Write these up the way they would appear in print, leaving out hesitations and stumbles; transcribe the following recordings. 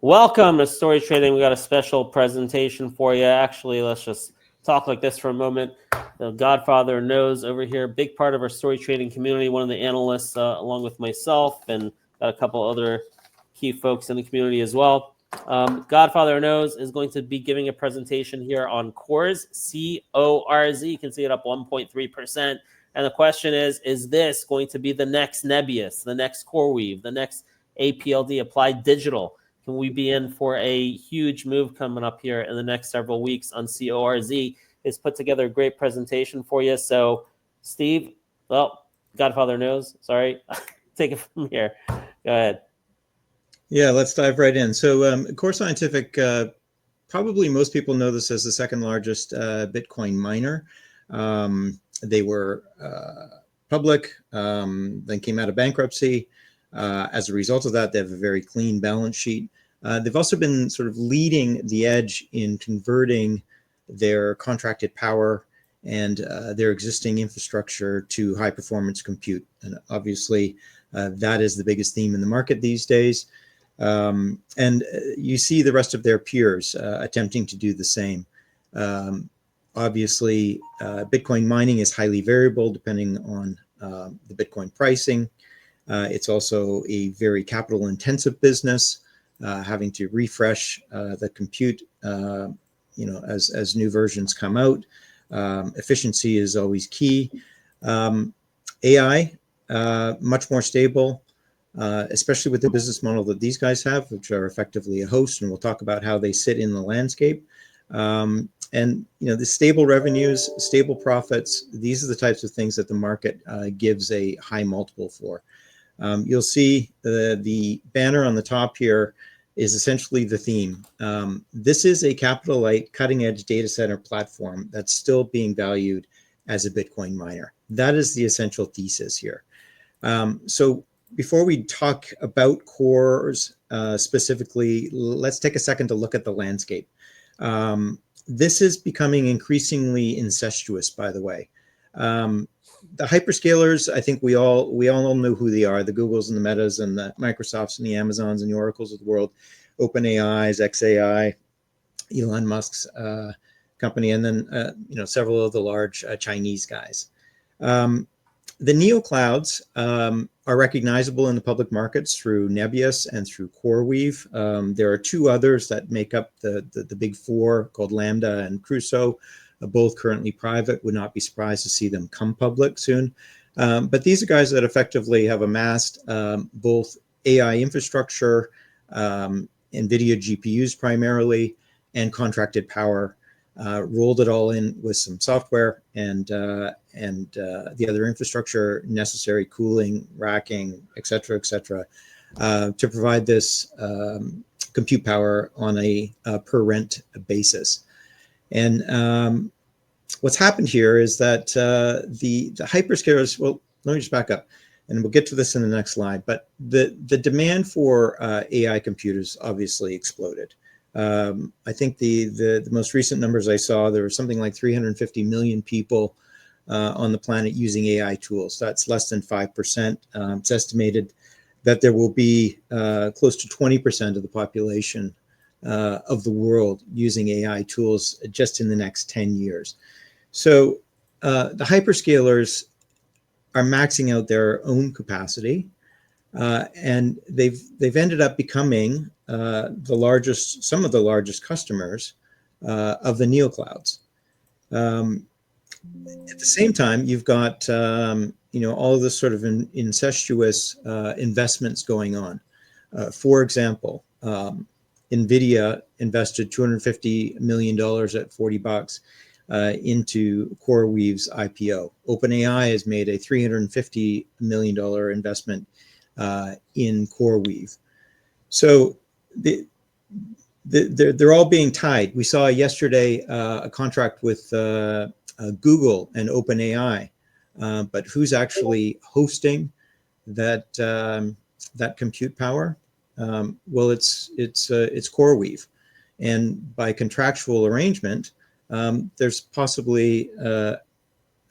Welcome to Story Trading. We got a special presentation for you. Actually, let's just talk like this for a moment. The Godfather knows over here, big part of our story trading community, one of the analysts, along with myself, and got a couple other key folks in the community as well. Godfather knows is going to be giving a presentation here on CORZ, C-O-R-Z. You can see it up 1.3%. And the question is this going to be the next NBIS, the next CoreWeave, the next APLD, Applied Digital? Can we be in for a huge move coming up here in the next several weeks on CORZ? It's put together a great presentation for you. So, Steve, well, Godfather knows. Sorry, take it from here. Go ahead. Yeah, let's dive right in. So, Core Scientific, probably most people know this as the second largest Bitcoin miner. They were public, then came out of bankruptcy. As a result of that, they have a very clean balance sheet. They've also been sort of leading the edge in converting their contracted power and their existing infrastructure to high performance compute. And obviously, that is the biggest theme in the market these days. And you see the rest of their peers attempting to do the same. Obviously, Bitcoin mining is highly variable depending on the Bitcoin pricing. It's also a very capital intensive business, having to refresh the compute, as new versions come out. Efficiency is always key. AI, much more stable, especially with the business model that these guys have, which are effectively a host, and we'll talk about how they sit in the landscape. And the stable revenues, stable profits, these are the types of things that the market gives a high multiple for. You'll see the banner on the top here is essentially the theme. This is a capital light, cutting edge data center platform that's still being valued as a Bitcoin miner. That is the essential thesis here. So before we talk about CORZ specifically, let's take a second to look at the landscape. This is becoming increasingly incestuous, by the way. The hyperscalers, I think we all know who they are, the Googles and the Metas and the Microsofts and the Amazons and the Oracles of the world, OpenAI's, XAI, Elon Musk's company, and then several of the large Chinese guys. The neoclouds are recognizable in the public markets through NBIS and through CoreWeave. There are two others that make up the big four called Lambda and Crusoe, both currently private. Would not be surprised to see them come public soon. But these are guys that effectively have amassed both AI infrastructure, NVIDIA GPUs primarily, and contracted power, rolled it all in with some software and the other infrastructure necessary, cooling, racking, et cetera, to provide this compute power on a per rent basis. And what's happened here is that the hyperscalers, well, let me just back up and we'll get to this in the next slide, but the demand for AI computers obviously exploded. I think the most recent numbers I saw, there was something like 350 million people on the planet using AI tools. That's less than 5%. It's estimated that there will be close to 20% of the population of the world using AI tools just in the next 10 years. So the hyperscalers are maxing out their own capacity, and they've ended up becoming some of the largest customers of the neoclouds. At the same time, you've got all of this sort of incestuous investments going on. For example, NVIDIA invested $250 million at $40 into CoreWeave's IPO. OpenAI has made a $350 million investment in CoreWeave. So they're all being tied. We saw yesterday a contract with Google and OpenAI, but who's actually hosting that compute power? Well, it's CoreWeave, and by contractual arrangement, there's possibly a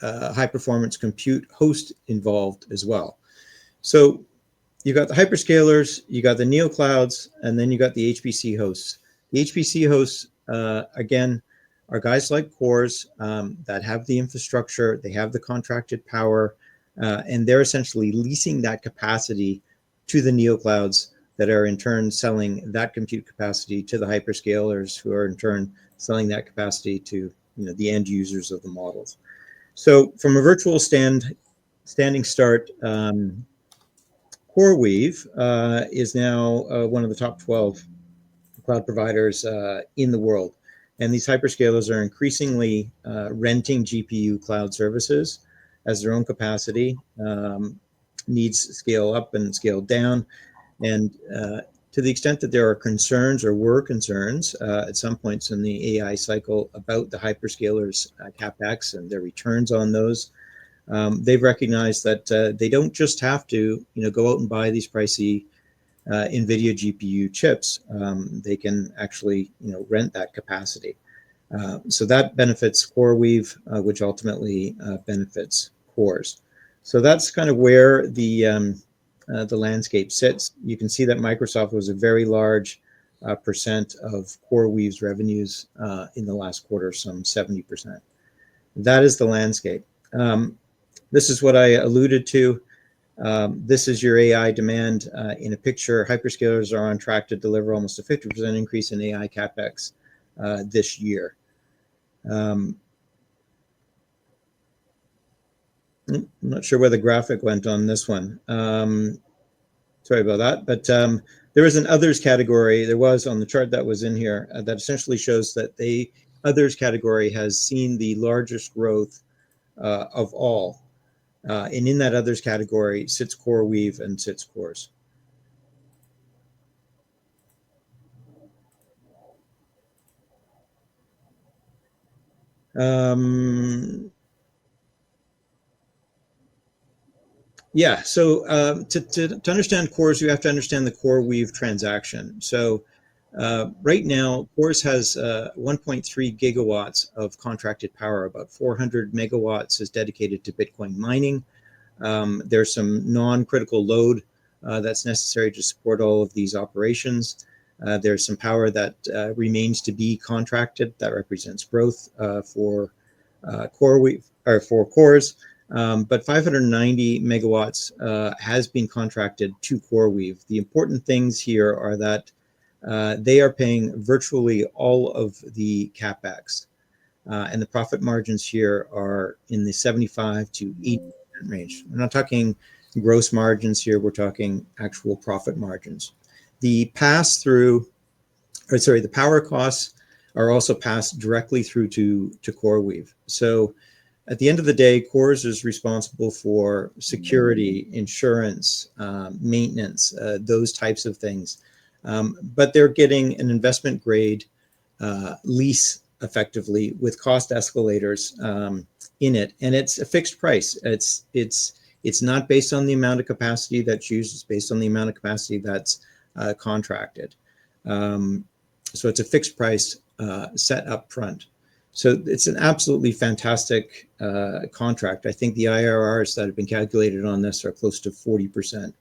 high performance compute host involved as well. So, you got the hyperscalers, you got the neoclouds, and then you got the HPC hosts. The HPC hosts, again, are guys like CORZ that have the infrastructure, they have the contracted power, and they're essentially leasing that capacity to the neoclouds that are in turn selling that compute capacity to the hyperscalers, who are in turn selling that capacity to the end users of the models. So from a virtual standing start, CoreWeave is now one of the top 12 cloud providers in the world. And these hyperscalers are increasingly renting GPU cloud services as their own capacity needs scale up and scale down. And to the extent that there are concerns, or were concerns at some points in the AI cycle about the hyperscalers' CapEx and their returns on those, they've recognized that they don't just have to go out and buy these pricey NVIDIA GPU chips. They can actually rent that capacity. So that benefits CoreWeave, which ultimately benefits CORZ. So that's kind of where the landscape sits. You can see that Microsoft was a very large percent of CoreWeave's revenues in the last quarter, some 70%. That is the landscape. This is what I alluded to. This is your AI demand in a picture. Hyperscalers are on track to deliver almost a 50% increase in AI CapEx this year. I'm not sure where the graphic went on this one. Sorry about that, but there is an others category. There was on the chart that was in here that essentially shows that the others category has seen the largest growth of all. And in that others category sits CoreWeave and sits CORZ. Yeah, so to understand CORZ, you have to understand the CoreWeave transaction. So right now, CORZ has 1.3 gigawatts of contracted power. About 400 megawatts is dedicated to Bitcoin mining. There's some non-critical load that's necessary to support all of these operations. There's some power that remains to be contracted that represents growth for CoreWeave, or for CORZ. But 590 megawatts has been contracted to CoreWeave. The important things here are that they are paying virtually all of the CapEx. And the profit margins here are in the 75 to 80% range. We're not talking gross margins here, we're talking actual profit margins. The the power costs are also passed directly through to CoreWeave. So at the end of the day, CORZ is responsible for security, insurance, maintenance, those types of things. But they're getting an investment grade lease effectively with cost escalators in it, and it's a fixed price. It's not based on the amount of capacity that's used. It's based on the amount of capacity that's contracted. So it's a fixed price set up front. So it's an absolutely fantastic contract. I think the IRRs that have been calculated on this are close to 40%.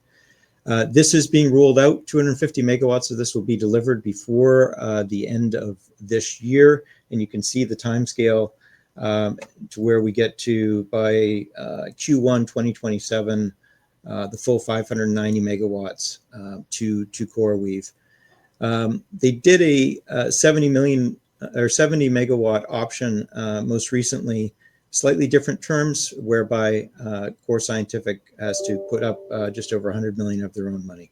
This is being rolled out. 250 megawatts of this will be delivered before the end of this year. And you can see the timescale to where we get to by Q1 2027, the full 590 megawatts to CoreWeave. They did a 70 megawatt option most recently, slightly different terms, whereby Core Scientific has to put up just over 100 million of their own money.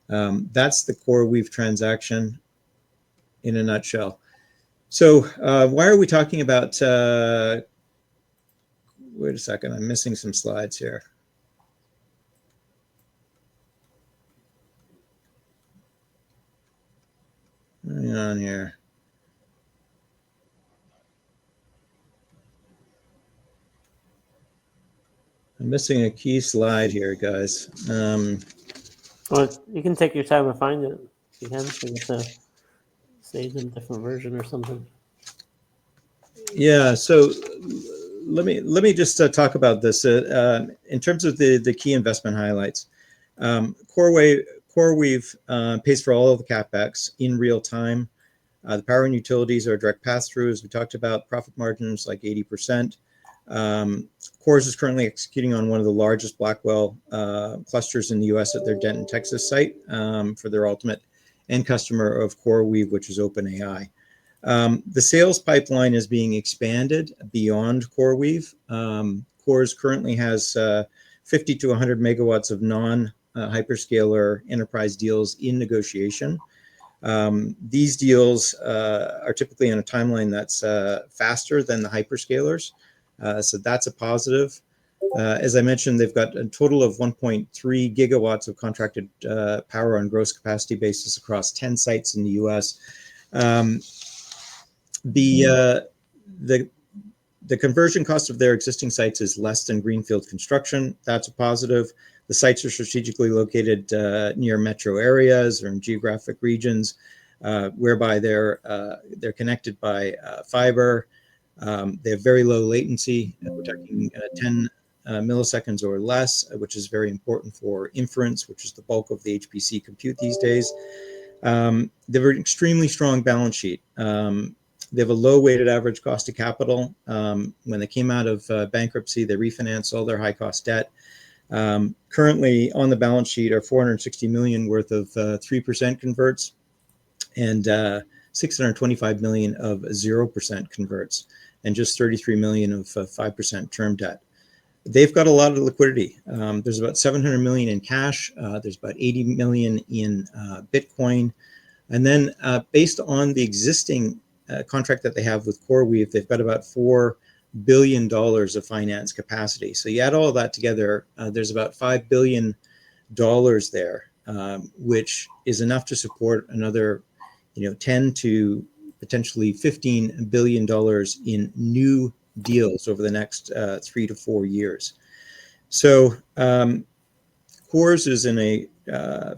That's the CoreWeave transaction in a nutshell. So why are we talking about, wait a second, I'm missing some slides here. Hang on here. I'm missing a key slide here, guys. Well, you can take your time and find it. You can. It's a saved in a different version or something. Yeah. So let me just talk about this in terms of the key investment highlights. CoreWeave pays for all of the CapEx in real time. The power and utilities are direct pass-through, as we talked about. Profit margins like 80%. CORZ is currently executing on one of the largest Blackwell clusters in the U.S. at their Denton, Texas site for their ultimate end customer of CoreWeave, which is OpenAI. The sales pipeline is being expanded beyond CoreWeave. CORZ currently has 50 to 100 megawatts of non-hyperscaler enterprise deals in negotiation. These deals are typically on a timeline that's faster than the hyperscalers, so that's a positive. As I mentioned, they've got a total of 1.3 gigawatts of contracted power on gross capacity basis across 10 sites in the U.S. The conversion cost of their existing sites is less than greenfield construction. That's a positive. The sites are strategically located near metro areas or in geographic regions whereby they're connected by fiber. They have very low latency. We're talking 10 milliseconds or less, which is very important for inference, which is the bulk of the HPC compute these days. They have an extremely strong balance sheet. They have a low weighted average cost of capital. When they came out of bankruptcy, they refinanced all their high cost debt. Currently on the balance sheet are $460 million worth of 3% converts and $625 million of 0% converts and just $33 million of 5% term debt. They've got a lot of liquidity. There's about $700 million in cash. There's about $80 million in Bitcoin. And then based on the existing contract that they have with CoreWeave, they've got about $4 billion of finance capacity. So you add all of that together, there's about $5 billion there, which is enough to support another, 10 to potentially $15 billion in new deals over the next 3 to 4 years. So CORZ is in a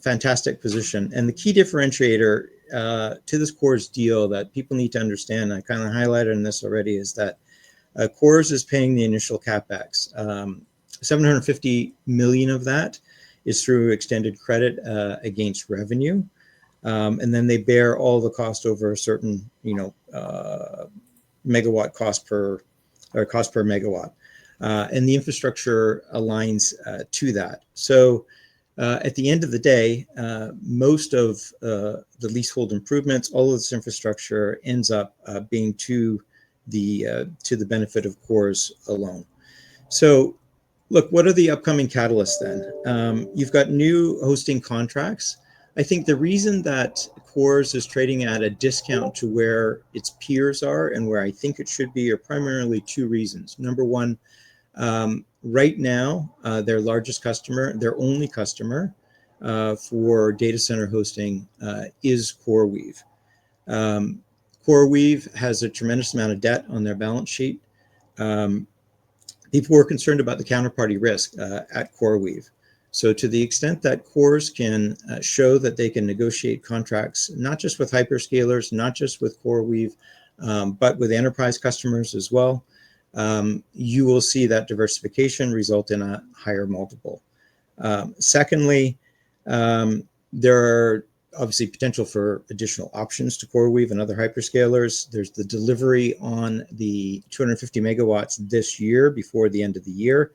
fantastic position. And the key differentiator to this CORZ deal that people need to understand, I kind of highlighted in this already, is that CORZ is paying the initial CapEx. $750 million of that is through extended credit against revenue. And then they bear all the cost over a certain, megawatt cost per megawatt. And the infrastructure aligns to that. So at the end of the day, most of the leasehold improvements, all of this infrastructure ends up being to the benefit of CORZ alone. So look, what are the upcoming catalysts then? You've got new hosting contracts. I think the reason that CORZ is trading at a discount to where its peers are and where I think it should be are primarily two reasons. Number one, right now, their largest customer, their only customer for data center hosting is CoreWeave. CoreWeave has a tremendous amount of debt on their balance sheet. People were concerned about the counterparty risk at CoreWeave. So to the extent that CORZ can show that they can negotiate contracts, not just with hyperscalers, not just with CoreWeave, but with enterprise customers as well, you will see that diversification result in a higher multiple. Secondly, there are obviously potential for additional options to CoreWeave and other hyperscalers. There's the delivery on the 250 megawatts this year before the end of the year,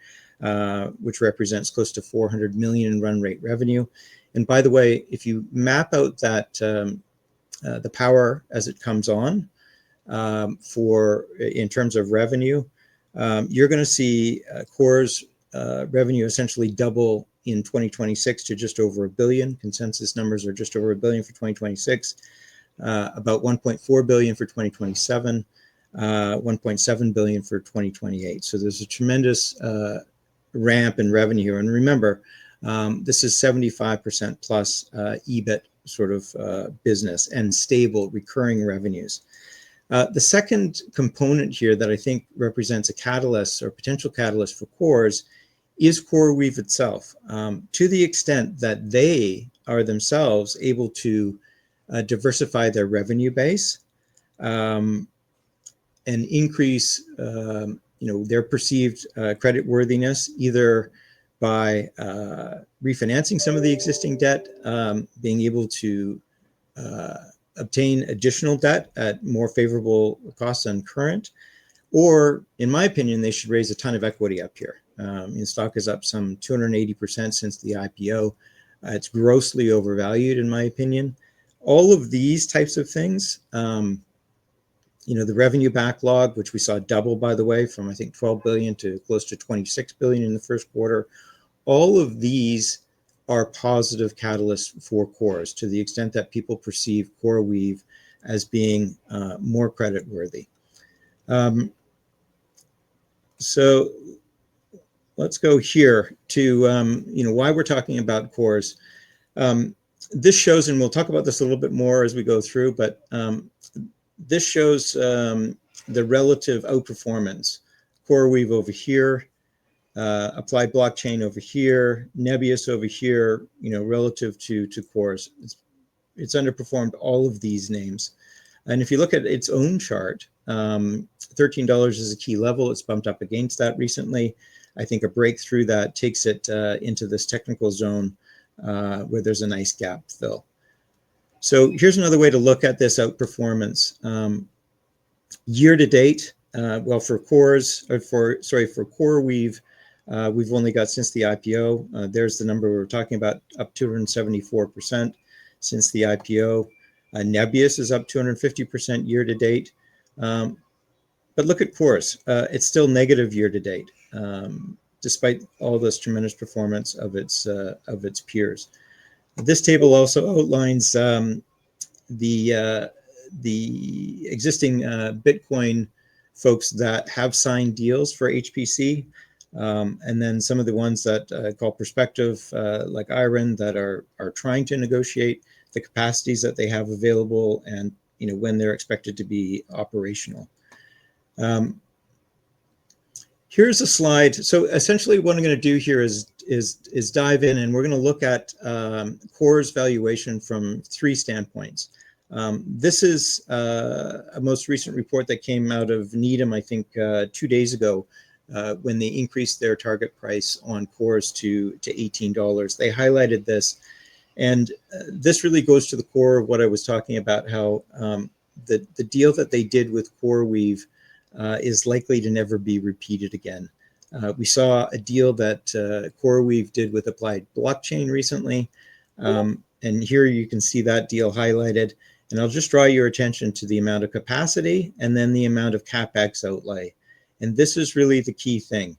which represents close to $400 million in run rate revenue. And by the way, if you map out that the power as it comes on in terms of revenue, you're going to see CORZ revenue essentially double in 2026 to just over $1 billion. Consensus numbers are just over $1 billion for 2026, about $1.4 billion for 2027, $1.7 billion for 2028. So there's a tremendous ramp in revenue. And remember, this is 75% plus EBIT sort of business and stable recurring revenues. The second component here that I think represents a catalyst or potential catalyst for CORZ is CoreWeave itself, to the extent that they are themselves able to diversify their revenue base and increase their perceived credit worthiness, either by refinancing some of the existing debt, being able to obtain additional debt at more favorable costs than current, or in my opinion, they should raise a ton of equity up here. Stock is up some 280% since the IPO. It's grossly overvalued in my opinion. All of these types of things, the revenue backlog, which we saw double, by the way, from I think 12 billion to close to 26 billion in the first quarter. All of these are positive catalysts for CORZ to the extent that people perceive CoreWeave as being more credit worthy. So let's go here to why we're talking about CORZ. This shows, and we'll talk about this a little bit more as we go through, but this shows the relative outperformance. CoreWeave over here, Applied Blockchain over here, NBIS over here, relative to CORZ. It's underperformed all of these names. And if you look at its own chart, $13 is a key level. It's bumped up against that recently. I think a breakthrough that takes it into this technical zone where there's a nice gap fill. So here's another way to look at this outperformance. Year to date, well, for CORZ, for CoreWeave, we've only got since the IPO. There's the number we were talking about, up 274% since the IPO. NBIS is up 250% year to date. But look at CORZ. It's still negative year to date, despite all this tremendous performance of its peers. This table also outlines the existing Bitcoin folks that have signed deals for HPC, and then some of the ones that call prospective, like Iron, that are trying to negotiate the capacities that they have available and when they're expected to be operational. Here's a slide. So essentially what I'm going to do here is dive in, and we're going to look at CORZ valuation from three standpoints. This is a most recent report that came out of Needham, I think 2 days ago, when they increased their target price on CORZ to $18. They highlighted this, and this really goes to the core of what I was talking about, how the deal that they did with CoreWeave is likely to never be repeated again. We saw a deal that CoreWeave did with Applied Blockchain recently, and here you can see that deal highlighted. And I'll just draw your attention to the amount of capacity and then the amount of CapEx outlay. And this is really the key thing.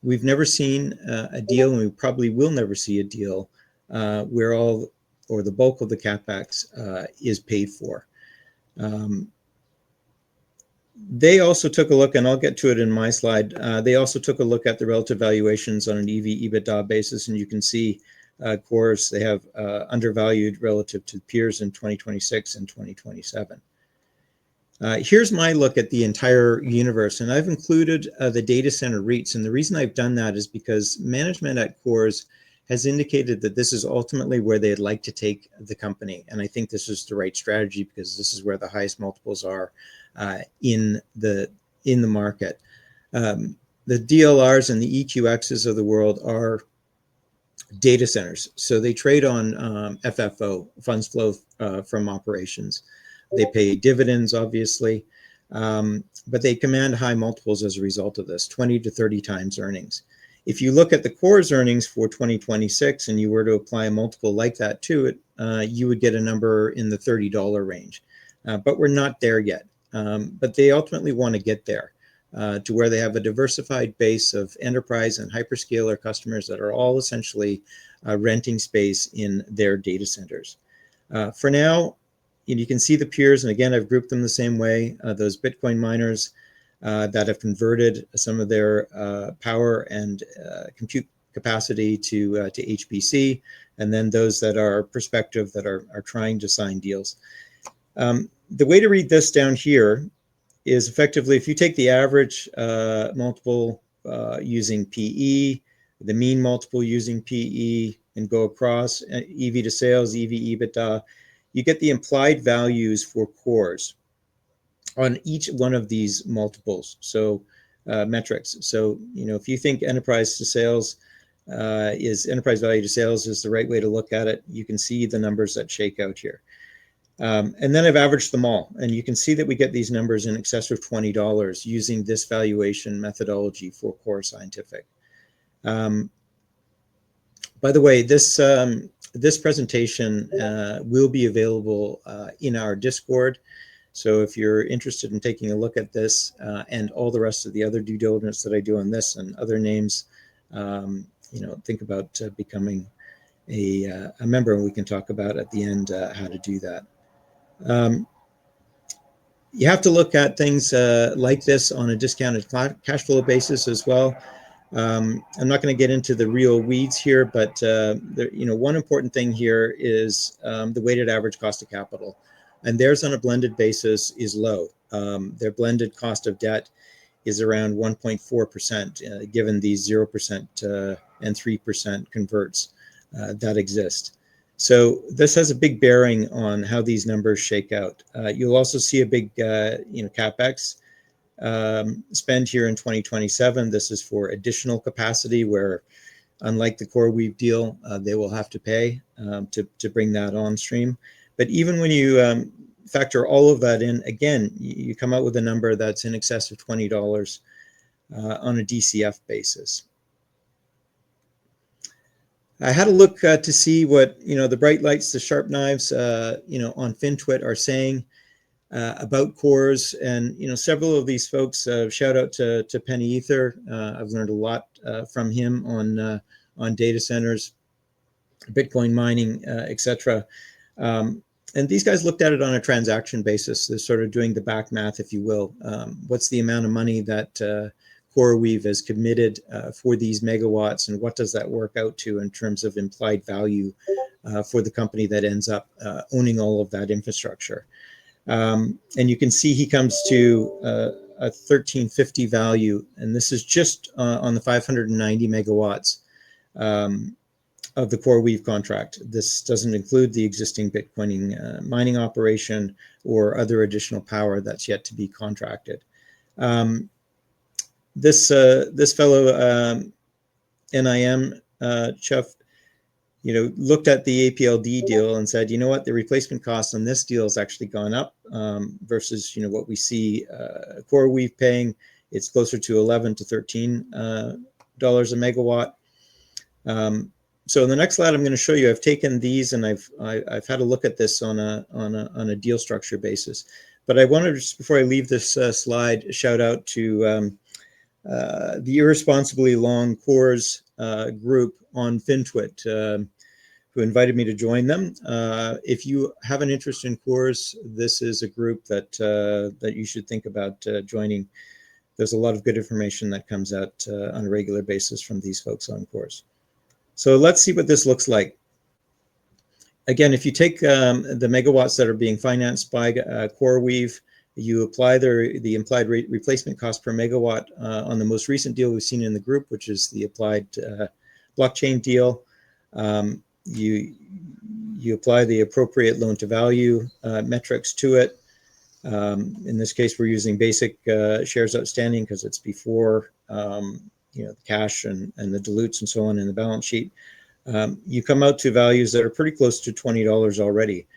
We've never seen a deal, and we probably will never see a deal where all or the bulk of the CapEx is paid for. They also took a look, and I'll get to it in my slide, they also took a look at the relative valuations on an EV/EBITDA basis, and you can see CORZ, they have undervalued relative to peers in 2026 and 2027. Here's my look at the entire universe, and I've included the data center REITs, and the reason I've done that is because management at CORZ has indicated that this is ultimately where they'd like to take the company, and I think this is the right strategy because this is where the highest multiples are in the market. The DLRs and the EQXs of the world are data centers, so they trade on FFO, funds flow from operations. They pay dividends, obviously, but they command high multiples as a result of this, 20 to 30 times earnings. If you look at the CORZ earnings for 2026 and you were to apply a multiple like that to it, you would get a number in the $30 range. But we're not there yet. But they ultimately want to get there to where they have a diversified base of enterprise and hyperscaler customers that are all essentially renting space in their data centers. For now, you can see the peers, and again, I've grouped them the same way. Those Bitcoin miners that have converted some of their power and compute capacity to HPC, and then those that are prospective that are trying to sign deals. The way to read this down here is effectively, if you take the average multiple using PE, the mean multiple using PE, and go across EV to sales, EV/EBITDA, you get the implied values for CORZ on each one of these multiples. So metrics. So, if you think enterprise value to sales is the right way to look at it, you can see the numbers that shake out here. And then I've averaged them all, and you can see that we get these numbers in excess of $20 using this valuation methodology for Core Scientific. By the way, this presentation will be available in our Discord. So if you're interested in taking a look at this and all the rest of the other due diligence that I do on this and other names, think about becoming a member, and we can talk about at the end how to do that. You have to look at things like this on a discounted cash flow basis as well. I'm not going to get into the real weeds here, but one important thing here is the weighted average cost of capital, and theirs on a blended basis is low. Their blended cost of debt is around 1.4%, given these 0% and 3% converts that exist. So this has a big bearing on how these numbers shake out. You'll also see a big, CapEx spend here in 2027. This is for additional capacity where, unlike the CoreWeave deal, they will have to pay to bring that on stream. But even when you factor all of that in, again, you come out with a number that's in excess of $20 on a DCF basis. I had a look to see what the bright lights, the sharp knives, on FinTwit are saying about CORZ, and several of these folks. Shout out to Penny Ether. I've learned a lot from him on data centers, Bitcoin mining, etc. And these guys looked at it on a transaction basis. They're sort of doing the back math, if you will. What's the amount of money that CoreWeave has committed for these megawatts, and what does that work out to in terms of implied value for the company that ends up owning all of that infrastructure? And you can see he comes to a 1350 value, and this is just on the 590 megawatts of the CoreWeave contract. This doesn't include the existing Bitcoin mining operation or other additional power that's yet to be contracted. This fellow NIM Chuff, looked at the APLD deal and said, what, the replacement cost on this deal has actually gone up versus what we see CoreWeave paying. It's closer to $11 to $13 a megawatt. So in the next slide, I'm going to show you. I've taken these and I've had a look at this on a deal structure basis. But I wanted to, just before I leave this slide, shout out to the Irresponsibly Long CORZ group on FinTwit, who invited me to join them. If you have an interest in CORZ, this is a group that you should think about joining. There's a lot of good information that comes out on a regular basis from these folks on CORZ. So let's see what this looks like. Again, if you take the megawatts that are being financed by CoreWeave, you apply the implied replacement cost per megawatt on the most recent deal we've seen in the group, which is the applied blockchain deal. You apply the appropriate loan to value metrics to it. In this case, we're using basic shares outstanding because it's before the cash and the dilutes and so on in the balance sheet. You come out to values that are pretty close to $20 already.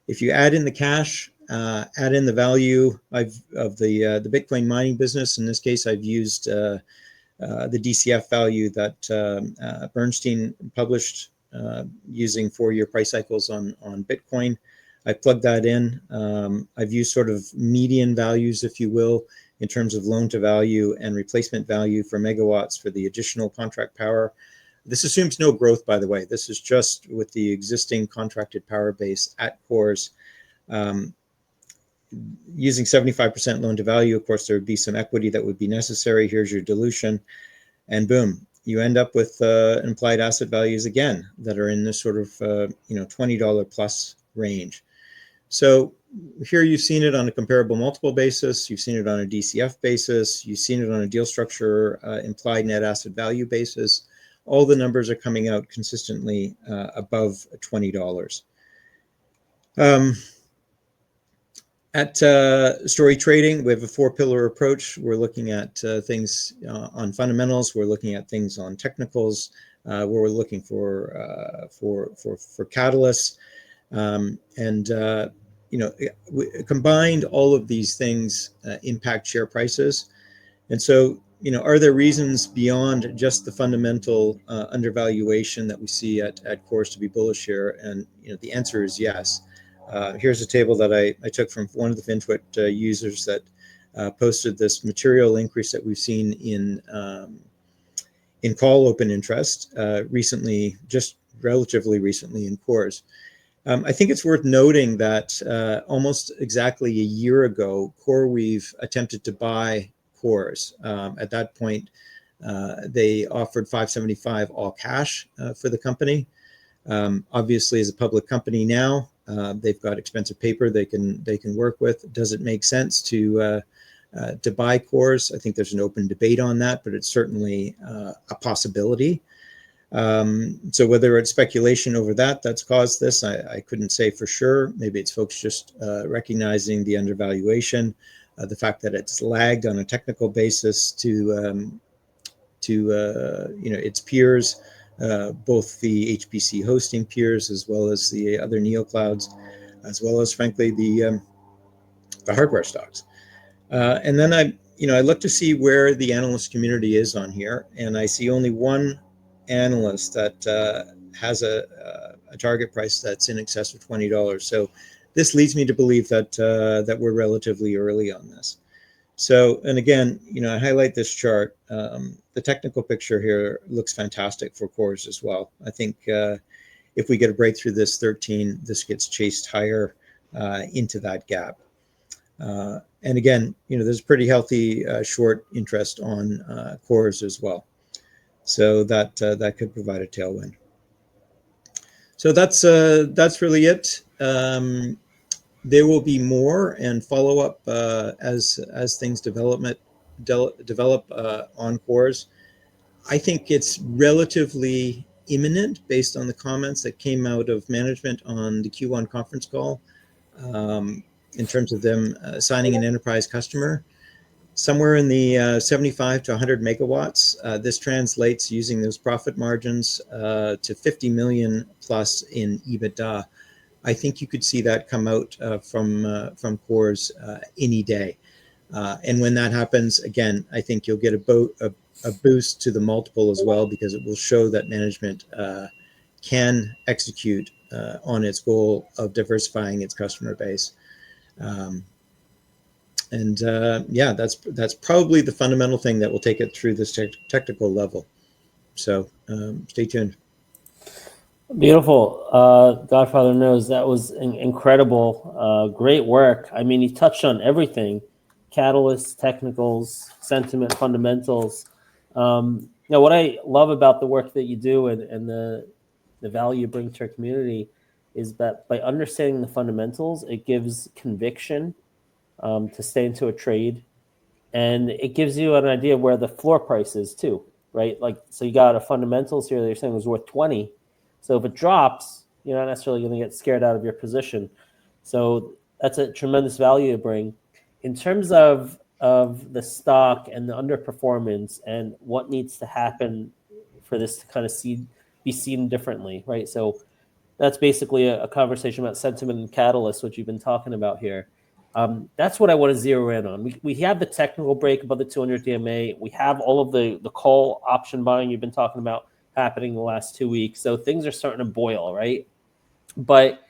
If you add in the cash, add in the value of the Bitcoin mining business. In this case, I've used the DCF value that Bernstein published using 4-year price cycles on Bitcoin. I plugged that in. I've used sort of median values, if you will, in terms of loan to value and replacement value for megawatts for the additional contract power. This assumes no growth, by the way. This is just with the existing contracted power base at CORZ. Using 75% loan to value, of course, there would be some equity that would be necessary. Here's your dilution. And boom, you end up with implied asset values again that are in this sort of $20 plus range. So here you've seen it on a comparable multiple basis. You've seen it on a DCF basis. You've seen it on a deal structure implied net asset value basis. All the numbers are coming out consistently above $20. At StoryTrading, we have a four-pillar approach. We're looking at things on fundamentals. We're looking at things on technicals. Where we're looking for catalysts, and combined, all of these things impact share prices. And so, are there reasons beyond just the fundamental undervaluation that we see at CORZ to be bullish here? And the answer is yes. Here's a table that I took from one of the FinTwit users that posted this material increase that we've seen in call open interest recently, just relatively recently in CORZ. I think it's worth noting that almost exactly a year ago, CoreWeave attempted to buy CORZ. At that point, they offered $575 all cash for the company. Obviously, as a public company now, they've got expensive paper they can work with. Does it make sense to buy CORZ? I think there's an open debate on that, but it's certainly a possibility. So whether it's speculation over that's caused this, I couldn't say for sure. Maybe it's folks just recognizing the undervaluation, the fact that it's lagged on a technical basis to its peers, both the HPC hosting peers as well as the other neoclouds, as well as frankly the hardware stocks. And then I look to see where the analyst community is on here, and I see only one analyst that has a target price that's in excess of $20. So this leads me to believe that we're relatively early on this. So, and again, I highlight this chart. The technical picture here looks fantastic for CORZ as well. I think if we get a breakthrough this 13, this gets chased higher into that gap. And again, there's pretty healthy short interest on CORZ as well. So that could provide a tailwind. So that's really it. There will be more and follow up as things develop on CORZ. I think it's relatively imminent based on the comments that came out of management on the Q1 conference call in terms of them signing an enterprise customer. Somewhere in the 75 to 100 megawatts. This translates, using those profit margins, to 50 million plus in EBITDA. I think you could see that come out from CORZ any day. And when that happens, again, I think you'll get a boost to the multiple as well, because it will show that management can execute on its goal of diversifying its customer base. And that's probably the fundamental thing that will take it through this technical level. So stay tuned. Beautiful. Godfather knows that was incredible. Great work. I mean, he touched on everything: catalysts, technicals, sentiment, fundamentals. What I love about the work that you do and the value you bring to our community is that by understanding the fundamentals, it gives conviction to stay into a trade, and it gives you an idea of where the floor price is too, right? Like, so you got a fundamentals here that you're saying was worth 20. So if it drops, you're not necessarily going to get scared out of your position. So that's a tremendous value to bring. In terms of the stock and the underperformance and what needs to happen for this to kind of be seen differently, right? So that's basically a conversation about sentiment and catalysts, which you've been talking about here. That's what I want to zero in on. We have the technical break above the 200 DMA. We have all of the call option buying you've been talking about happening the last 2 weeks. So things are starting to boil, right? But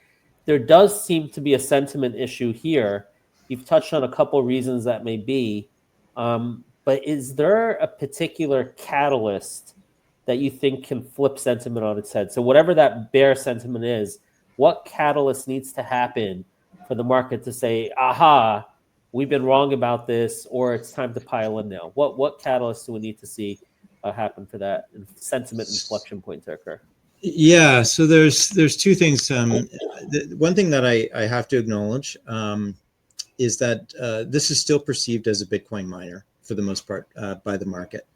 there does seem to be a sentiment issue here. You've touched on a couple of reasons that may be. But is there a particular catalyst that you think can flip sentiment on its head? So whatever that bear sentiment is, what catalyst needs to happen for the market to say, aha, we've been wrong about this, or it's time to pile in now? What catalyst do we need to see happen for that sentiment inflection point to occur? Yeah, so there's two things. One thing that I have to acknowledge is that this is still perceived as a Bitcoin miner for the most part by the market.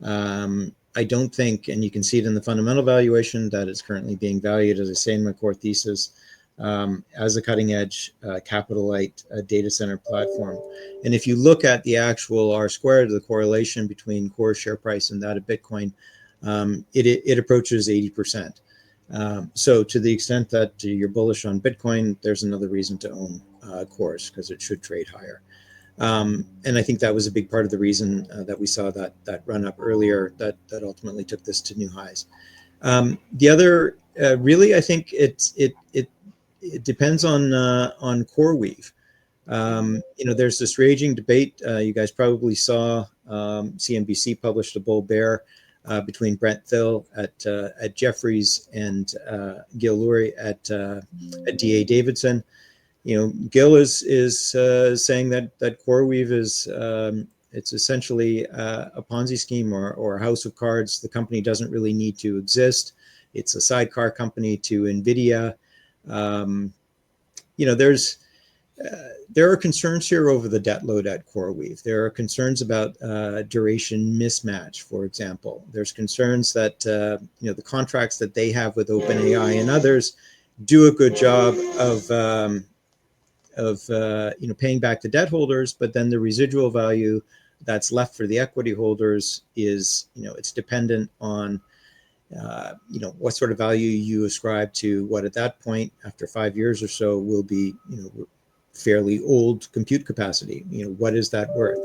I don't think, and you can see it in the fundamental valuation, that it's currently being valued, as I say in my core thesis, as a cutting edge capital light data center platform. And if you look at the actual R squared, the correlation between CORZ share price and that of Bitcoin, it approaches 80%. So to the extent that you're bullish on Bitcoin, there's another reason to own CORZ, because it should trade higher. And I think that was a big part of the reason that we saw that run up earlier that ultimately took this to new highs. The other, really, I think it depends on CoreWeave. There's this raging debate. You guys probably saw CNBC published a bull bear between Brent Thill at Jefferies and Gil Lurie at DA Davidson. Gil is saying that CoreWeave is it's essentially a Ponzi scheme or a house of cards. The company doesn't really need to exist. It's a sidecar company to NVIDIA. There are concerns here over the debt load at CoreWeave. There are concerns about duration mismatch, for example. There's concerns that the contracts that they have with OpenAI and others do a good job of paying back the debt holders, but then the residual value that's left for the equity holders is it's dependent on what sort of value you ascribe to what at that point after 5 years or so will be fairly old compute capacity. What is that worth?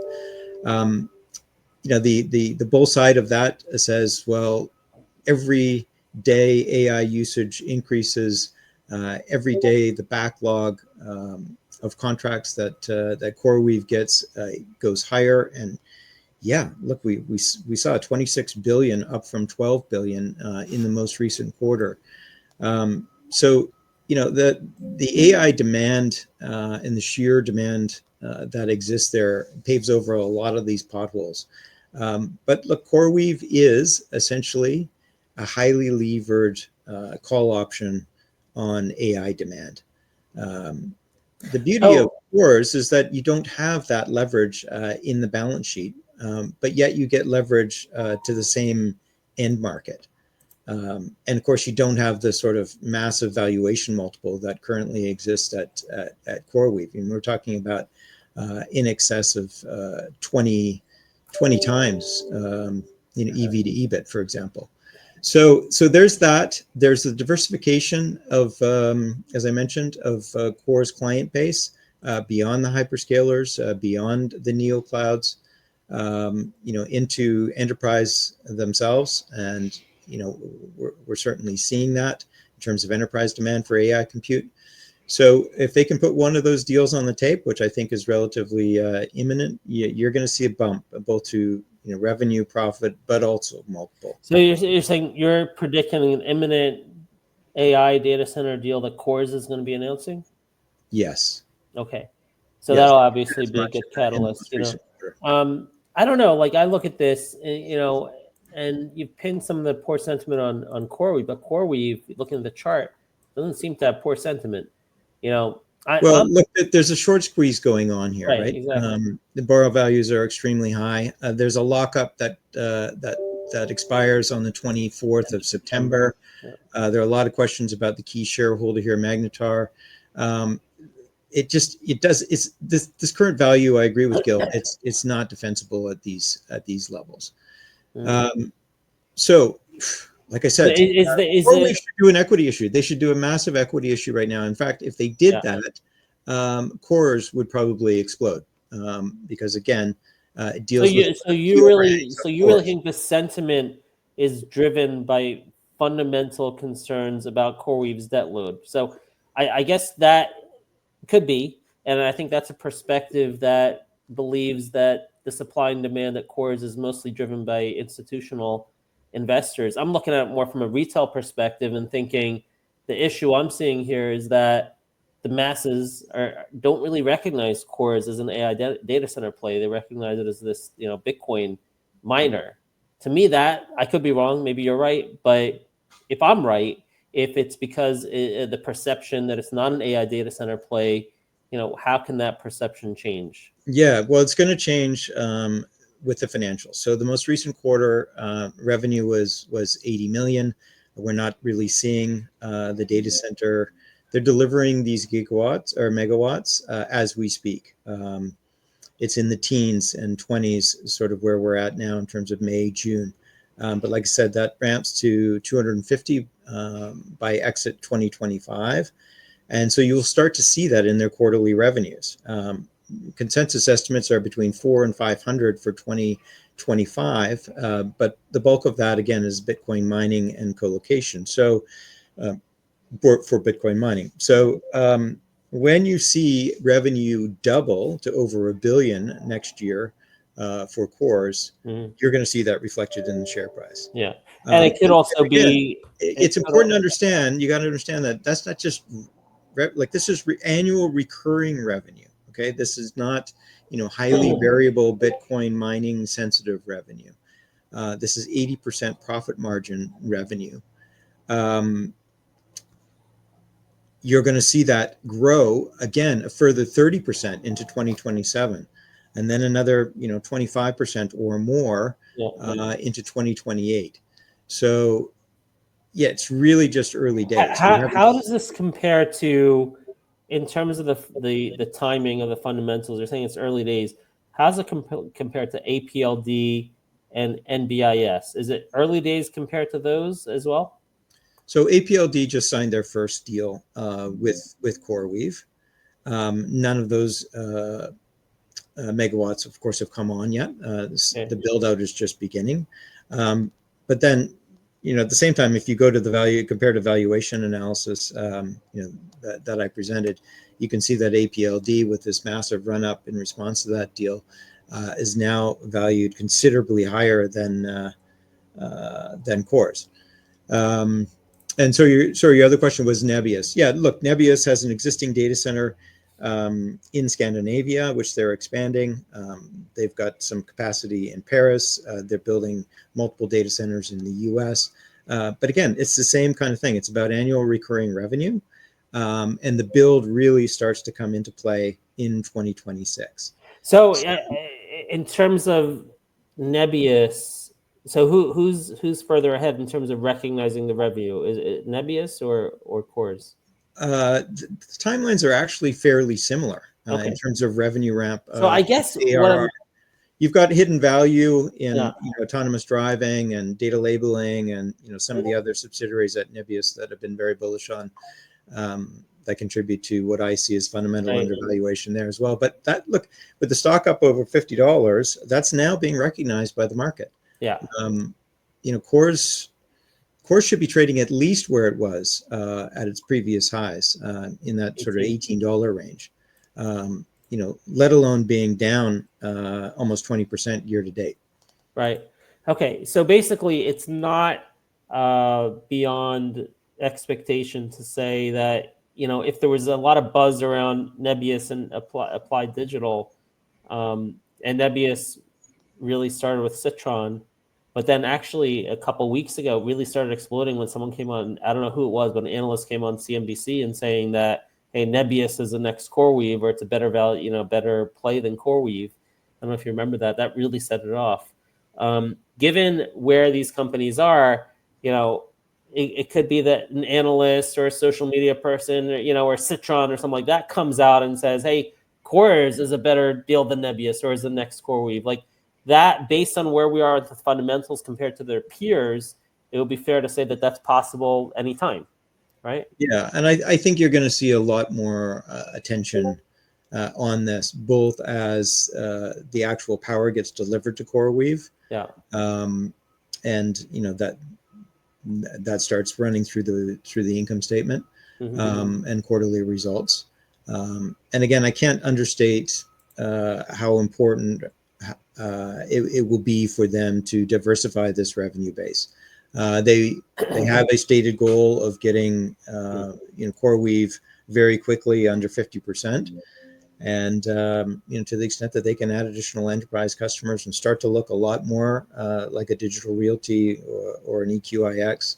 The bull side of that says, well, every day AI usage increases, every day the backlog of contracts that CoreWeave gets goes higher. And yeah, look, we saw 26 billion up from 12 billion in the most recent quarter. So the AI demand and the sheer demand that exists there paves over a lot of these potholes. But look, CoreWeave is essentially a highly levered call option on AI demand. The beauty of CORZ is that you don't have that leverage in the balance sheet, but yet you get leverage to the same end market. And of course, you don't have the sort of massive valuation multiple that currently exists at CoreWeave. And we're talking about in excess of 20 times EV to EBIT, for example. So there's that. There's the diversification of, as I mentioned, of CORZ client base beyond the hyperscalers, beyond the neoclouds, into enterprise themselves. And we're certainly seeing that in terms of enterprise demand for AI compute. So if they can put one of those deals on the tape, which I think is relatively imminent, you're going to see a bump both to revenue, profit, but also multiple. So you're saying you're predicting an imminent AI data center deal that CORZ is going to be announcing? Yes. Okay. So yes. That'll obviously be a good catalyst. I don't know. Like I look at this, and you've pinned some of the poor sentiment on CoreWeave, but CoreWeave, looking at the chart, doesn't seem to have poor sentiment. Look, there's a short squeeze going on here, right? Exactly. The borrow values are extremely high. There's a lockup that expires on the 24th of September. There are a lot of questions about the key shareholder here, Magnetar. This current value, I agree with Gil, it's not defensible at these levels. So, like I said, they should do an equity issue. They should do a massive equity issue right now. In fact, if they did that, CORZ would probably explode because again, it deals with. So you really think the sentiment is driven by fundamental concerns about CoreWeave's debt load? So I guess that could be, and I think that's a perspective that believes that the supply and demand at CORZ is mostly driven by institutional investors. I'm looking at it more from a retail perspective and thinking the issue I'm seeing here is that the masses don't really recognize CORZ as an AI data center play. They recognize it as this, Bitcoin miner. To me, that I could be wrong. Maybe you're right, but if I'm right, if it's because the perception that it's not an AI data center play, how can that perception change? Yeah, well, it's going to change with the financials. So the most recent quarter revenue was 80 million. We're not really seeing the data center they're delivering these gigawatts or megawatts as we speak. It's in the teens and 20s, sort of where we're at now in terms of May, June. But like I said, that ramps to 250 by exit 2025. And so you'll start to see that in their quarterly revenues. Consensus estimates are between 400 and 500 for 2025, but the bulk of that, again, is Bitcoin mining and co-location. So for Bitcoin mining. So when you see revenue double to over $1 billion next year for CORZ, you're going to see that reflected in the share price. Yeah, and it could also be. It's important to understand. You got to understand that that's not just like this is annual recurring revenue. Okay, this is not highly variable Bitcoin mining sensitive revenue. This is 80% profit margin revenue. You're going to see that grow again a further 30% into 2027, and then another 25% or more into 2028. So yeah, it's really just early days. How does this compare to, in terms of the timing of the fundamentals? You're saying it's early days. How does it compare to APLD and NBIS? Is it early days compared to those as well? So APLD just signed their first deal with CoreWeave. None of those megawatts, of course, have come on yet. The build out is just beginning. But then, at the same time, if you go to the comparative valuation analysis, that I presented, you can see that APLD, with this massive run up in response to that deal, is now valued considerably higher than CORZ. And so your other question was NBIS. Yeah, look, NBIS has an existing data center in Scandinavia, which they're expanding. They've got some capacity in Paris. They're building multiple data centers in the US. But again, it's the same kind of thing. It's about annual recurring revenue. And the build really starts to come into play in 2026. So in terms of NBIS, so who's further ahead in terms of recognizing the revenue? Is it NBIS or CORZ? The timelines are actually fairly similar in terms of revenue ramp. So I guess you've got hidden value in autonomous driving and data labeling, and some of the other subsidiaries at NBIS that have been very bullish on that contribute to what I see as fundamental undervaluation there as well. But that, look, with the stock up over $50, that's now being recognized by the market. Yeah. CORZ should be trading at least where it was at its previous highs, in that sort of $18 range. Let alone being down almost 20% year to date. Right. Okay. So basically, it's not beyond expectation to say that if there was a lot of buzz around NBIS and Applied Digital, and NBIS really started with Citron, but then actually a couple of weeks ago really started exploding when someone came on. I don't know who it was, but an analyst came on CNBC and saying that, hey, NBIS is the next CoreWeave, or it's a better value, better play than CoreWeave. I don't know if you remember that. That really set it off. Given where these companies are, it could be that an analyst or a social media person, or Citron or something like that comes out and says, hey, CORZ is a better deal than NBIS, or is the next CoreWeave. Like that, based on where we are with the fundamentals compared to their peers, it would be fair to say that that's possible anytime, right? Yeah, and I think you're going to see a lot more attention on this, both as the actual power gets delivered to CoreWeave, and that starts running through the income statement and quarterly results. And again, I can't understate how important it will be for them to diversify this revenue base. They have a stated goal of getting CoreWeave very quickly under 50%, and to the extent that they can add additional enterprise customers and start to look a lot more like a Digital Realty or an EQIX.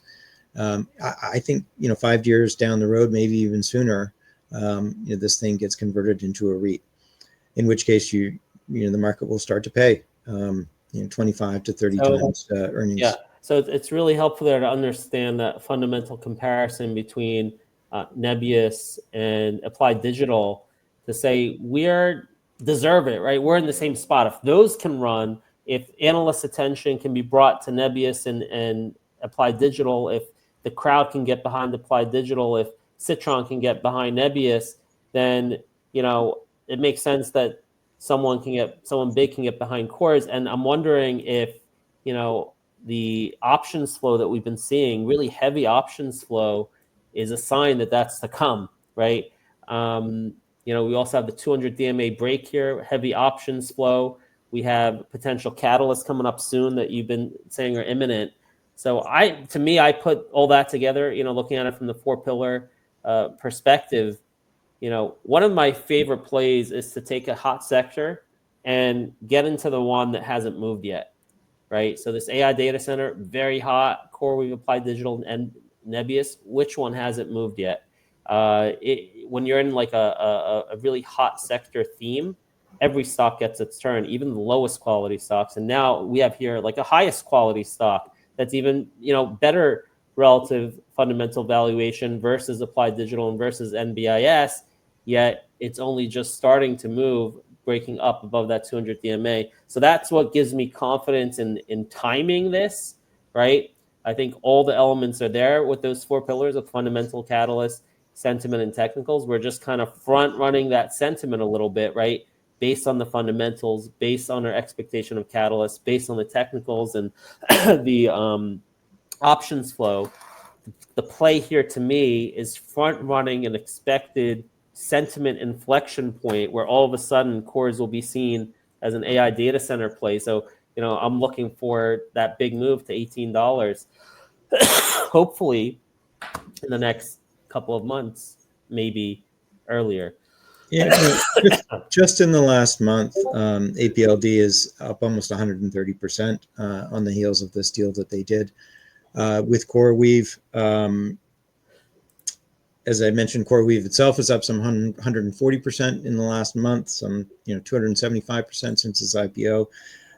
I think 5 years down the road, maybe even sooner, this thing gets converted into a REIT, in which case the market will start to pay 25 to 30 times earnings. Yeah. So it's really helpful there to understand that fundamental comparison between Nebius and Applied Digital to say deserve it, right? We're in the same spot. If those can run, if analyst attention can be brought to Nebius and Applied Digital, if the crowd can get behind Applied Digital, if Citron can get behind Nebius, then it makes sense that someone big can get behind CORZ. And I'm wondering if the options flow that we've been seeing, really heavy options flow, is a sign that that's to come, right? We also have the 200 DMA break here, heavy options flow. We have potential catalysts coming up soon that you've been saying are imminent. So to me, I put all that together, looking at it from the 4-pillar perspective. One of my favorite plays is to take a hot sector and get into the one that hasn't moved yet, right? So this AI data center, very hot. CoreWeave, Applied Digital, and Nebius, which one hasn't moved yet? When you're in like a really hot sector theme, every stock gets its turn, even the lowest quality stocks. And now we have here like a highest quality stock that's even better relative fundamental valuation versus Applied Digital and versus NBIS, yet it's only just starting to move, breaking up above that 200 DMA. So that's what gives me confidence in timing this, right? I think all the elements are there with those 4 pillars of fundamental, catalyst, sentiment, and technicals. We're just kind of front running that sentiment a little bit, right? Based on the fundamentals, based on our expectation of catalysts, based on the technicals and the options flow. The play here to me is front running an expected sentiment inflection point where all of a sudden CORZ will be seen as an AI data center play. So, I'm looking for that big move to $18, hopefully in the next couple of months, maybe earlier. Yeah, just in the last month, APLD is up almost 130% on the heels of this deal that they did with CoreWeave. As I mentioned, CoreWeave itself is up some 140% in the last month, some 275% since its IPO.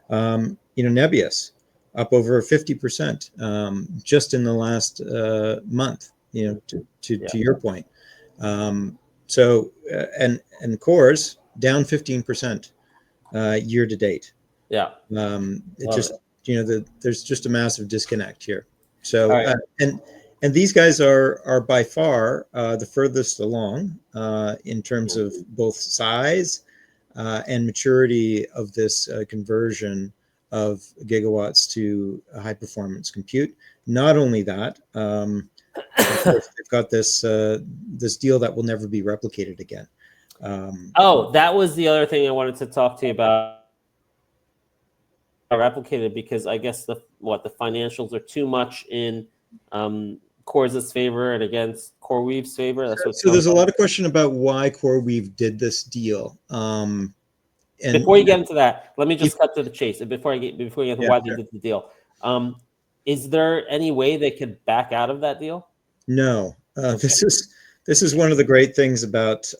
Nebius up over 50% just in the last month. To your point. So and CORZ down 15% year to date. Yeah. It just there's just a massive disconnect here. So right. and these guys are by far the furthest along in terms of both size and maturity of this conversion of gigawatts to high performance compute. Not only that, of course, they've got this deal that will never be replicated again. That was the other thing I wanted to talk to you about. Replicated because I guess the financials are too much in CORZ's favor and against CoreWeave's favor. That's what. So there's a lot of question about why CoreWeave did this deal. And before you get into that, let me just cut to the chase. Before you get into why they did the deal, is there any way they could back out of that deal? No. Okay. This is one of the great things about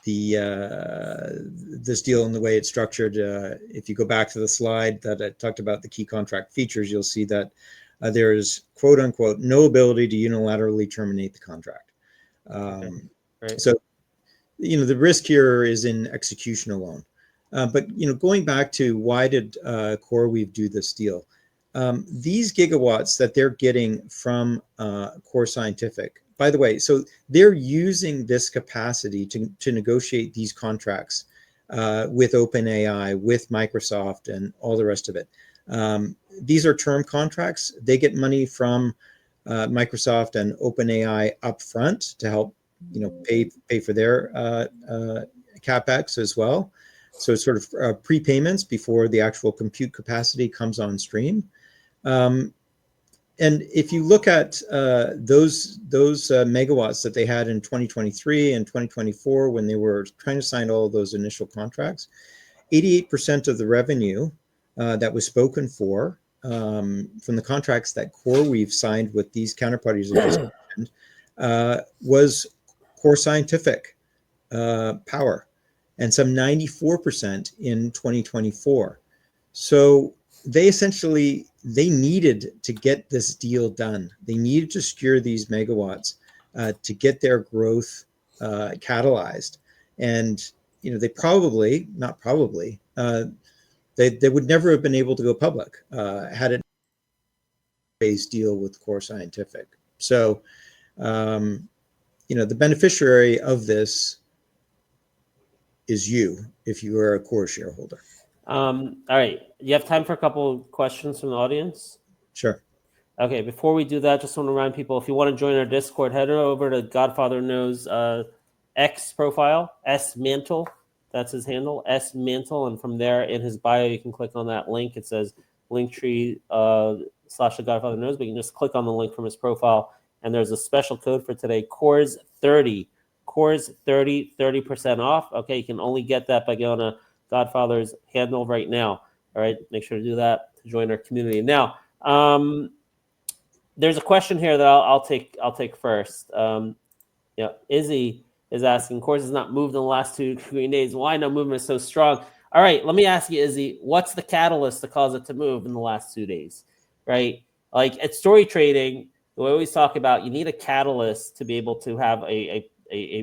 this deal and the way it's structured. If you go back to the slide that I talked about the key contract features, you'll see that there is quote unquote no ability to unilaterally terminate the contract. Right. So the risk here is in execution alone. But going back to why did CoreWeave do this deal? These gigawatts that they're getting from Core Scientific, by the way, so they're using this capacity to negotiate these contracts with OpenAI, with Microsoft, and all the rest of it. These are term contracts. They get money from Microsoft and OpenAI upfront to help, pay for their capex as well. So it's sort of prepayments before the actual compute capacity comes on stream. And if you look at those megawatts that they had in 2023 and 2024 when they were trying to sign all of those initial contracts, 88% of the revenue that was spoken for from the contracts that CoreWeave signed with these counterparties I just mentioned was Core Scientific power, and some 94% in 2024. So they essentially, they needed to get this deal done. They needed to secure these megawatts to get their growth catalyzed. And they probably, not probably, they would never have been able to go public had it based deal with Core Scientific. So the beneficiary of this is you if you are a core shareholder. All right. You have time for a couple questions from the audience? Sure. Okay, before we do that, just want to remind people, if you want to join our Discord, head over to Godfather Knows X profile, S Mantle. That's his handle, S Mantle. And from there, in his bio, you can click on that link. It says Linktree / the Godfather Knows, but you can just click on the link from his profile. And there's a special code for today, CORZ30. CORZ30, 30% off. Okay, you can only get that by going to Godfather's handle right now. All right, make sure to do that to join our community. Now, there's a question here that I'll take first. Izzy is asking, CORZ has not moved in the last 2 green days. Why no movement is so strong? All right, let me ask you, Izzy, what's the catalyst to cause it to move in the last 2 days? Right? Like at StoryTrading, we always talk about you need a catalyst to be able to have a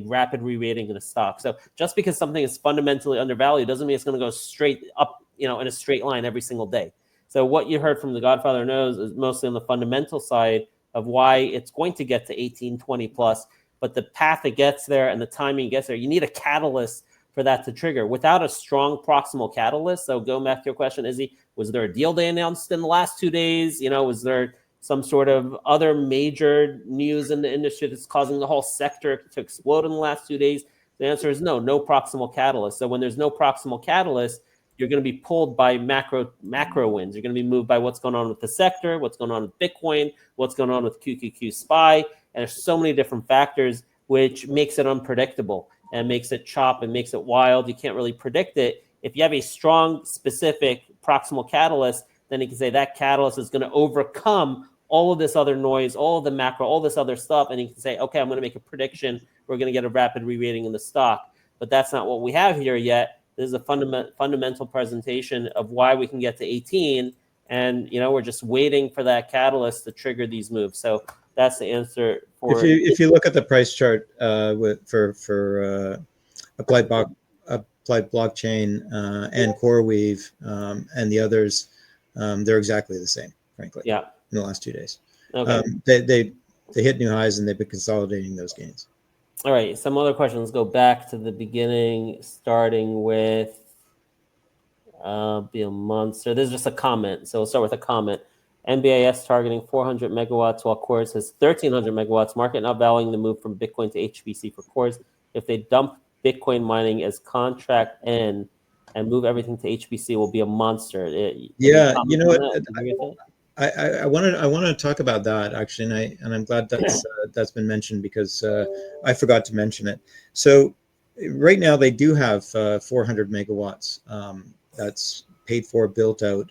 rapid re-rating in a stock. So just because something is fundamentally undervalued doesn't mean it's going to go straight up, in a straight line every single day. So what you heard from the Godfather Knows is mostly on the fundamental side of why it's going to get to 1820 plus, but the path it gets there and the timing it gets there, you need a catalyst for that to trigger. Without a strong proximal catalyst, so going back to your question, Izzy, was there a deal they announced in the last 2 days? Was there some sort of other major news in the industry that's causing the whole sector to explode in the last 2 days? The answer is no proximal catalyst. So when there's no proximal catalyst, you're going to be pulled by macro wins. You're going to be moved by what's going on with the sector, what's going on with Bitcoin, what's going on with QQQ SPY. And there's so many different factors, which makes it unpredictable and makes it chop and makes it wild. You can't really predict it. If you have a strong, specific proximal catalyst, then you can say that catalyst is going to overcome all of this other noise, all of the macro, all this other stuff. And you can say, okay, I'm going to make a prediction. We're going to get a rapid re-rating in the stock. But that's not what we have here yet. This is a fundamental presentation of why we can get to 18. And, we're just waiting for that catalyst to trigger these moves. So that's the answer. If you look at the price chart for applied blockchain and CoreWeave and the others, they're exactly the same, frankly. Yeah. In the last 2 days, okay. They hit new highs and they've been consolidating those gains. All right. Some other questions go back to the beginning, starting with be a monster. This is just a comment. So we'll start with a comment. NBIS targeting 400 megawatts while CORZ has 1,300 megawatts. Market not valuing the move from Bitcoin to HPC for CORZ. If they dump Bitcoin mining as contract end and move everything to HPC, will be a monster. Yeah, you know what? I want to talk about that actually, and I'm glad that's been mentioned because I forgot to mention it. So right now they do have 400 megawatts that's paid for, built out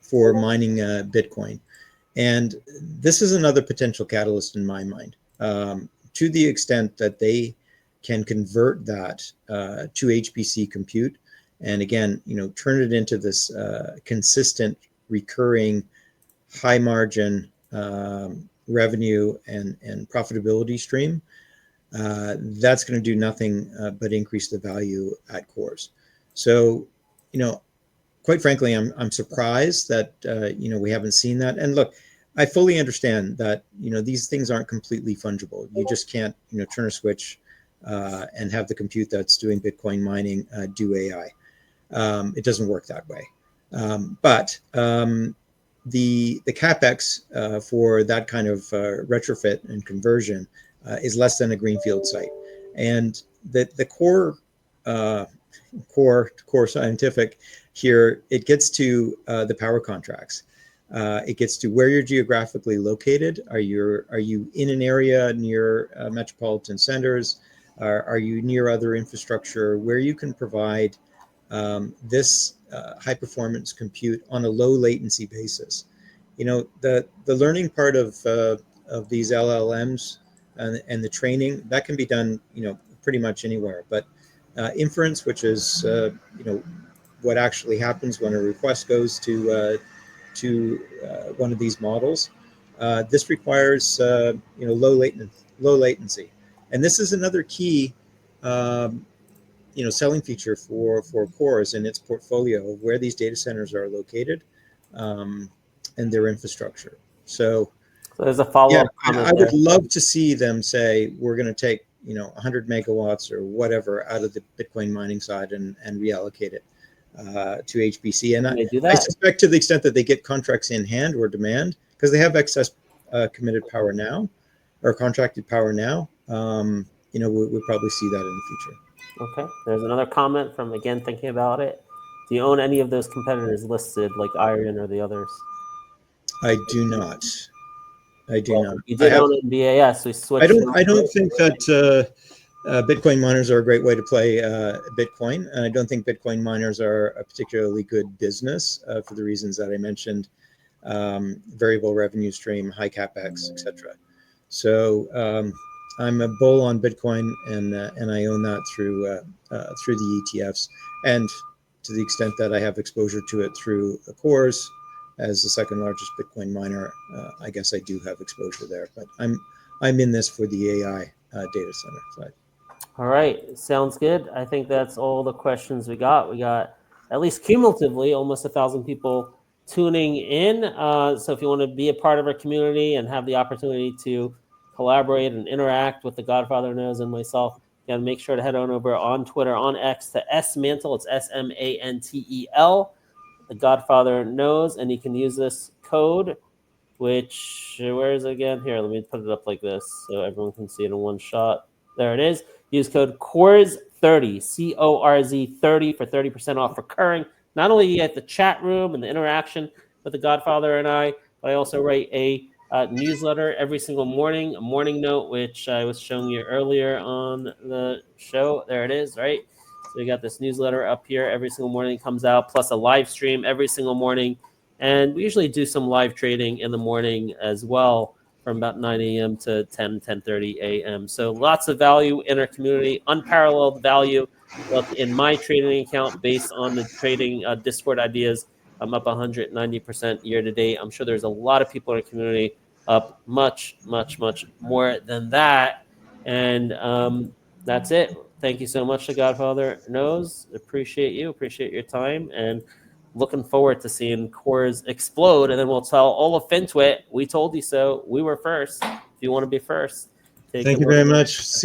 for mining Bitcoin, and this is another potential catalyst in my mind. To the extent that they can convert that to HPC compute, and again, turn it into this consistent, recurring, high margin revenue and profitability stream, that's going to do nothing but increase the value at CORZ. So, quite frankly, I'm surprised that we haven't seen that. And look, I fully understand that these things aren't completely fungible. You just can't turn a switch and have the compute that's doing Bitcoin mining do AI. It doesn't work that way. But the capex for that kind of retrofit and conversion is less than a greenfield site, and the core scientific here, it gets to the power contracts. It gets to where you're geographically located. Are you in an area near metropolitan centers? Are you near other infrastructure where you can provide this high performance compute on a low latency basis? The learning part of these LLMs and the training, that can be done pretty much anywhere. But inference, which is what actually happens when a request goes to one of these models, This requires low latency, and this is another key selling feature for CORZ in its portfolio of where these data centers are located, and their infrastructure. So there's a yeah, follow-up comment I would there. love to see them say we're going to take 100 megawatts or whatever out of the Bitcoin mining side and reallocate it to HPC. And Can they do I that? suspect to the extent that they get contracts in hand or demand, because they have excess committed power now or contracted power now, we'll probably see that in the future. Okay. There's another comment from, again, thinking about it. Do you own any of those competitors listed, like Iron or the others? I do not. I do Well, not. you I did have. own NBIS. We I switched. don't. I don't think that Bitcoin miners are a great way to play Bitcoin, and I don't think Bitcoin miners are a particularly good business for the reasons that I mentioned: variable revenue stream, high capex, etc. So I'm a bull on Bitcoin, and I own that through the ETFs, and to the extent that I have exposure to it through the CORZ as the second largest Bitcoin miner, I guess I do have exposure there. But I'm in this for the AI data center side. All right. Sounds good. I think that's all the questions we got. We got at least cumulatively almost 1,000 people tuning in. So if you want to be a part of our community and have the opportunity to collaborate and interact with the Godfather Knows and myself, you got to make sure to head on over on Twitter, on X, to SMantel. It's SMANTEL. The Godfather Knows, and you can use this code, which, where is it again? Here, let me put it up like this so everyone can see it in one shot. There it is. Use code CORZ30, CORZ 30 for 30% off recurring. Not only do you get the chat room and the interaction with the Godfather and I, but I also write a newsletter every single morning, a morning note, which I was showing you earlier on the show. There it is, right? So we got this newsletter up here every single morning. It comes out, plus a live stream every single morning. And we usually do some live trading in the morning as well from about 9 a.m. to 10:30 a.m. So lots of value in our community, unparalleled value. Look, in my trading account, based on the trading Discord ideas, I'm up 190% year to date. I'm sure there's a lot of people in our community up much, much, much more than that. And that's it. Thank you so much, The Godfather Knows. Appreciate you. Appreciate your time. And looking forward to seeing CORZ explode. And then we'll tell all of FinTwit, we told you so. We were first. If you want to be first, take Thank you a look. very much. See